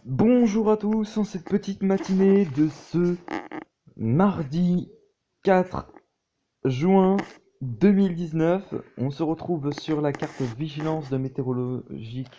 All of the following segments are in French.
Bonjour à tous, en cette petite matinée de ce mardi 4 juin 2019, on se retrouve sur la carte vigilance de météorologique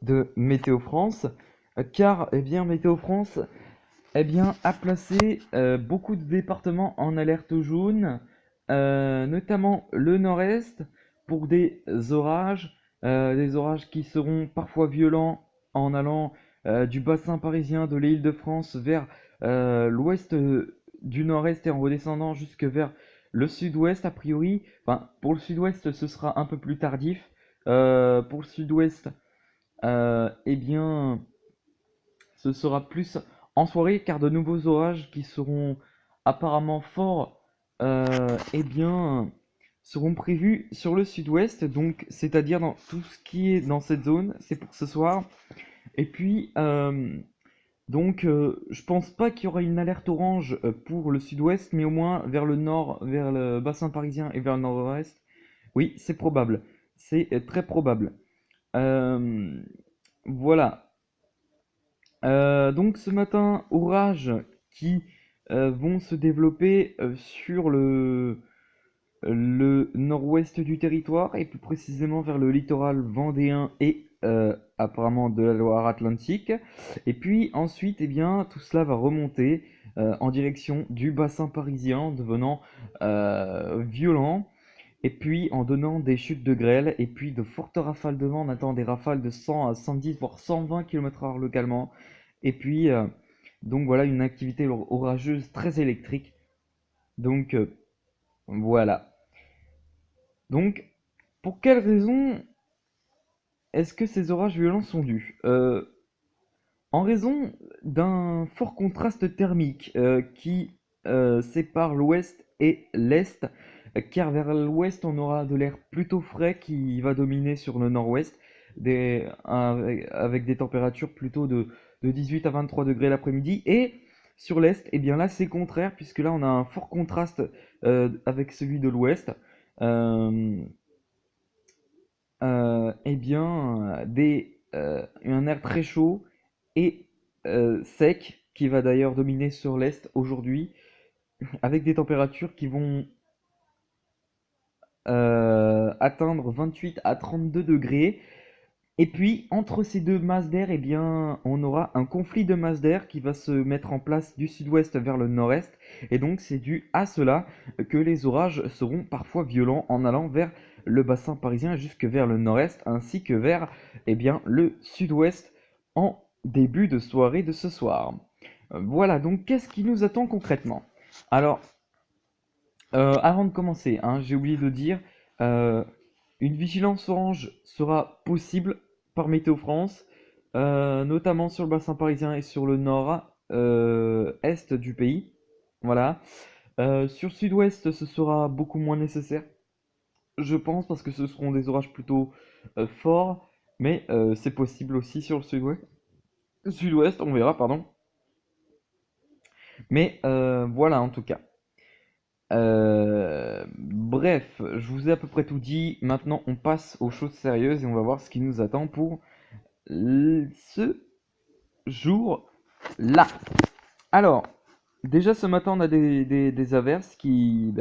de Météo France, car Météo France a placé beaucoup de départements en alerte jaune, notamment le nord-est pour des orages qui seront parfois violents en allant du bassin parisien de l'Île-de-France vers l'ouest du nord-est et en redescendant jusque vers le sud-ouest a priori. Enfin, pour le sud-ouest, ce sera un peu plus tardif. Pour le sud-ouest, ce sera plus en soirée car de nouveaux orages qui seront apparemment forts seront prévus sur le sud-ouest, donc c'est-à-dire dans tout ce qui est dans cette zone, c'est pour ce soir. Et puis je pense pas qu'il y aura une alerte orange pour le sud-ouest, mais au moins vers le nord, vers le bassin parisien et vers le nord-ouest. Oui, c'est probable, c'est très probable. Euh, voilà. Donc ce matin, orages qui vont se développer sur le nord-ouest du territoire et plus précisément vers le littoral vendéen et apparemment de la Loire-Atlantique. Et puis ensuite, tout cela va remonter en direction du bassin parisien, devenant violent. Et puis en donnant des chutes de grêle et puis de fortes rafales de vent, on attend des rafales de 100 à 110 voire 120 km/h localement. Et puis donc voilà une activité orageuse très électrique. Donc voilà. Donc pour quelles raisons est-ce que ces orages violents sont dus? En raison d'un fort contraste thermique qui sépare l'ouest et l'est, car vers l'ouest on aura de l'air plutôt frais qui va dominer sur le nord-ouest, avec des températures plutôt de 18 à 23 degrés l'après-midi, et sur l'est, et bien là c'est contraire, puisque là on a un fort contraste avec celui de l'ouest. Euh, un air très chaud et sec qui va d'ailleurs dominer sur l'est aujourd'hui, avec des températures qui vont atteindre 28 à 32 degrés. Et puis, entre ces deux masses d'air, on aura un conflit de masses d'air qui va se mettre en place du sud-ouest vers le nord-est. Et donc, c'est dû à cela que les orages seront parfois violents en allant vers le bassin parisien jusque vers le nord-est, ainsi que vers le sud-ouest en début de soirée de ce soir. Voilà, donc qu'est-ce qui nous attend concrètement? Alors, avant de commencer, hein, j'ai oublié de dire, euh, une vigilance orange sera possible par Météo France, notamment sur le bassin parisien et sur le nord-est du pays. Voilà. Sur le sud-ouest, ce sera beaucoup moins nécessaire, je pense, parce que ce seront des orages plutôt forts, mais c'est possible aussi sur le sud-ouest. Sud-ouest, on verra, pardon. Mais voilà, en tout cas. Bref, je vous ai à peu près tout dit. Maintenant, on passe aux choses sérieuses et on va voir ce qui nous attend pour ce jour-là. Alors, déjà ce matin, on a des averses qui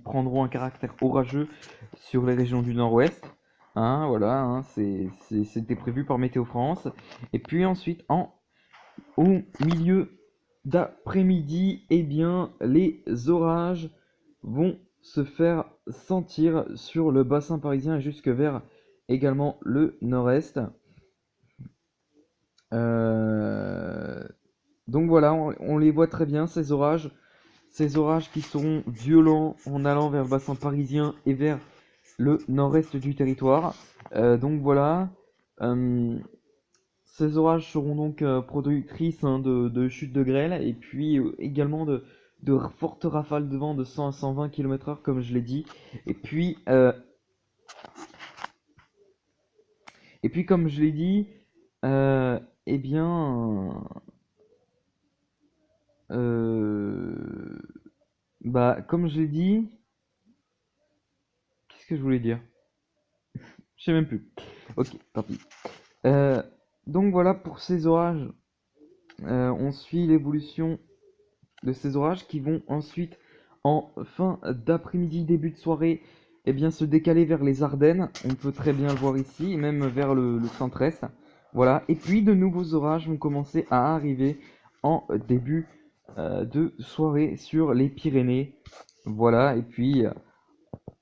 prendront un caractère orageux sur les régions du nord-ouest. Hein, voilà, hein, c'était prévu par Météo France. Et puis ensuite, au milieu d'après-midi, les orages vont se faire sentir sur le bassin parisien jusque vers également le nord-est. Euh, donc voilà, on les voit très bien, ces orages qui seront violents en allant vers le bassin parisien et vers le nord-est du territoire. Donc voilà, euh, ces orages seront donc productrices, hein, de chutes de grêle et puis également de fortes rafales de vent de 100 à 120 km/h comme je l'ai dit. Et puis, euh, et puis comme je l'ai dit, euh, eh bien, euh, comme je l'ai dit, qu'est-ce que je voulais dire? Je sais même plus. Ok, tant pis. Euh, donc voilà pour ces orages on suit l'évolution de ces orages qui vont ensuite, en fin d'après-midi, début de soirée, eh bien, se décaler vers les Ardennes. On peut très bien le voir ici, et même vers le centre-est. Voilà. Et puis, de nouveaux orages vont commencer à arriver en début de soirée sur les Pyrénées. Voilà. Et puis,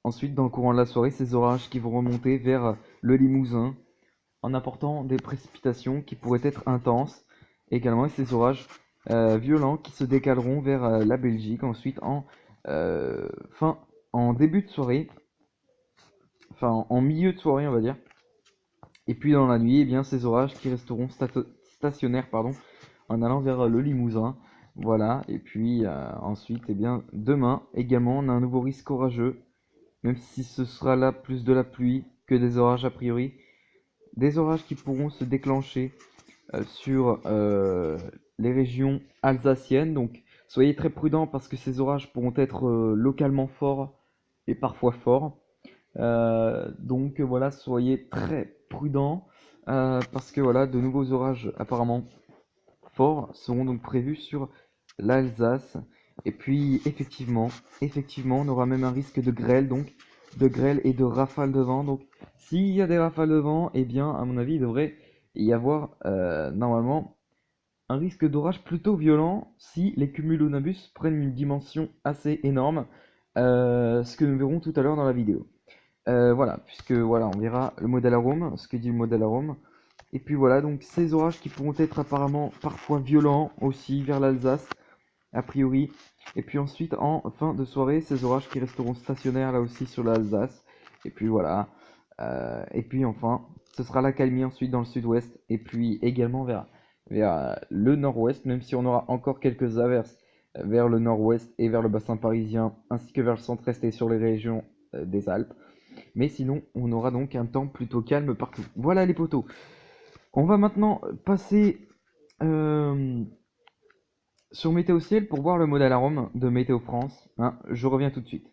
ensuite, dans le courant de la soirée, ces orages qui vont remonter vers le Limousin, en apportant des précipitations qui pourraient être intenses. Également, et ces orages violents qui se décaleront vers la Belgique ensuite en début de soirée, enfin en milieu de soirée on va dire. Et puis dans la nuit, eh bien, ces orages qui resteront stationnaires en allant vers le Limousin. Voilà, et puis ensuite, eh bien, demain également, on a un nouveau risque orageux, même si ce sera là plus de la pluie que des orages a priori. Des orages qui pourront se déclencher sur les régions alsaciennes. Donc soyez très prudents parce que ces orages pourront être localement forts et parfois forts. Donc voilà, soyez très prudents parce que voilà, de nouveaux orages apparemment forts seront donc prévus sur l'Alsace. Et puis effectivement, on aura même un risque de grêle, donc de grêle et de rafales de vent. Donc s'il y a des rafales de vent, eh bien à mon avis, il devrait y avoir normalement un risque d'orage plutôt violent si les cumulonimbus prennent une dimension assez énorme, ce que nous verrons tout à l'heure dans la vidéo. Voilà, puisque voilà, on verra le modèle arôme, ce que dit le modèle arôme. Et puis voilà, donc ces orages qui pourront être apparemment parfois violents aussi vers l'Alsace, a priori. Et puis ensuite, en fin de soirée, ces orages qui resteront stationnaires là aussi sur l'Alsace. Et puis voilà. Et puis enfin, ce sera l'accalmie ensuite dans le sud-ouest. Et puis également vers le nord-ouest, même si on aura encore quelques averses vers le nord-ouest et vers le bassin parisien, ainsi que vers le centre-est et sur les régions des Alpes. Mais sinon, on aura donc un temps plutôt calme partout. Voilà les poteaux. On va maintenant passer sur Météo Ciel pour voir le modèle arôme de Météo France. Hein, je reviens tout de suite.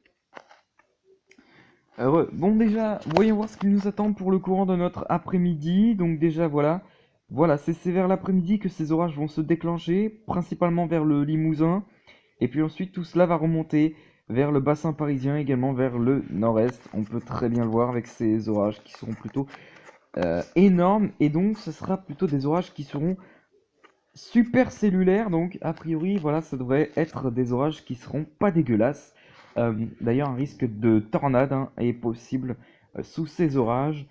Bon déjà, voyons voir ce qui nous attend pour le courant de notre après-midi. Donc déjà voilà, c'est vers l'après-midi que ces orages vont se déclencher, principalement vers le Limousin. Et puis ensuite tout cela va remonter vers le bassin parisien, également vers le nord-est. On peut très bien le voir avec ces orages qui seront plutôt énormes. Et donc ce sera plutôt des orages qui seront super cellulaires. Donc a priori voilà, ça devrait être des orages qui seront pas dégueulasses. D'ailleurs un risque de tornade est possible sous ces orages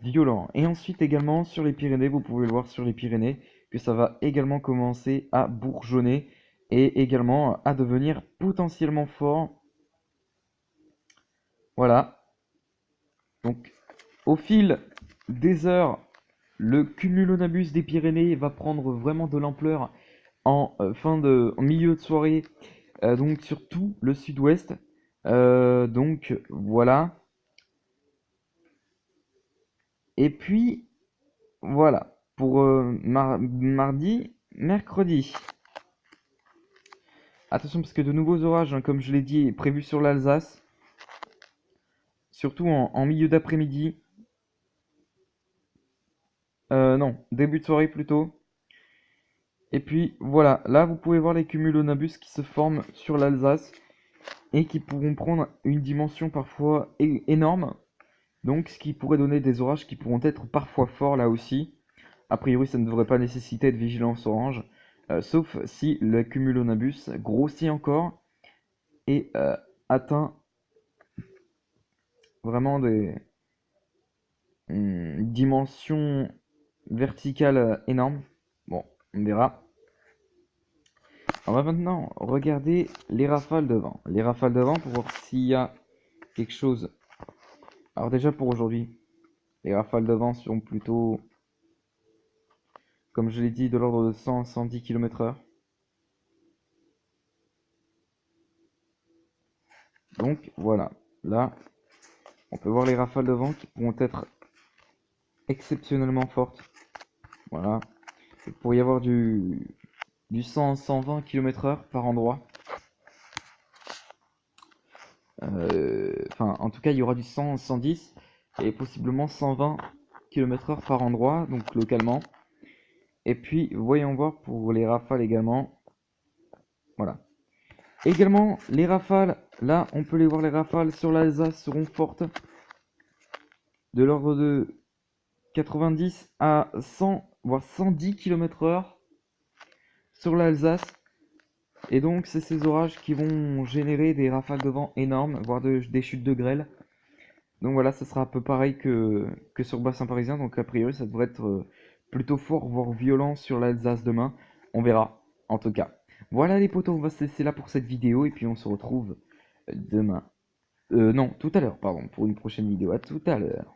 violents. Et ensuite également sur les Pyrénées, vous pouvez le voir sur les Pyrénées, que ça va également commencer à bourgeonner et également à devenir potentiellement fort. Voilà. Donc au fil des heures, le cumulonimbus des Pyrénées va prendre vraiment de l'ampleur en milieu de soirée, donc sur tout le sud-ouest. Donc voilà. Et puis voilà pour mardi, mercredi. Attention parce que de nouveaux orages, comme je l'ai dit, prévus sur l'Alsace, surtout en milieu d'après-midi. Non, début de soirée plutôt. Et puis voilà, là vous pouvez voir les cumulonimbus qui se forment sur l'Alsace et qui pourront prendre une dimension parfois énorme. Donc ce qui pourrait donner des orages qui pourront être parfois forts là aussi. A priori ça ne devrait pas nécessiter de vigilance orange, sauf si le cumulonimbus grossit encore et atteint vraiment des dimensions verticales énormes. Bon, on verra. On va maintenant regarder les rafales de vent. Les rafales de vent pour voir s'il y a quelque chose. Alors déjà pour aujourd'hui, les rafales de vent seront plutôt, comme je l'ai dit, de l'ordre de 100-110 km/h. Donc voilà, là, on peut voir les rafales de vent qui pourront être exceptionnellement fortes. Voilà, il pourrait y avoir du 100-120 km/h par endroit. Enfin, en tout cas, il y aura du 100-110 et possiblement 120 km/h par endroit, donc localement. Et puis, voyons voir pour les rafales également. Voilà. Également, les rafales, là, on peut les voir, les rafales sur l'Alsace seront fortes, de l'ordre de 90 à 100, voire 110 km/h sur l'Alsace. Et donc, c'est ces orages qui vont générer des rafales de vent énormes, voire des chutes de grêle. Donc voilà, ça sera un peu pareil que sur le bassin parisien. Donc a priori, ça devrait être plutôt fort, voire violent sur l'Alsace demain. On verra, en tout cas. Voilà les potos, on va se laisser là pour cette vidéo. Et puis on se retrouve demain. Non, tout à l'heure, pardon, pour une prochaine vidéo. À tout à l'heure.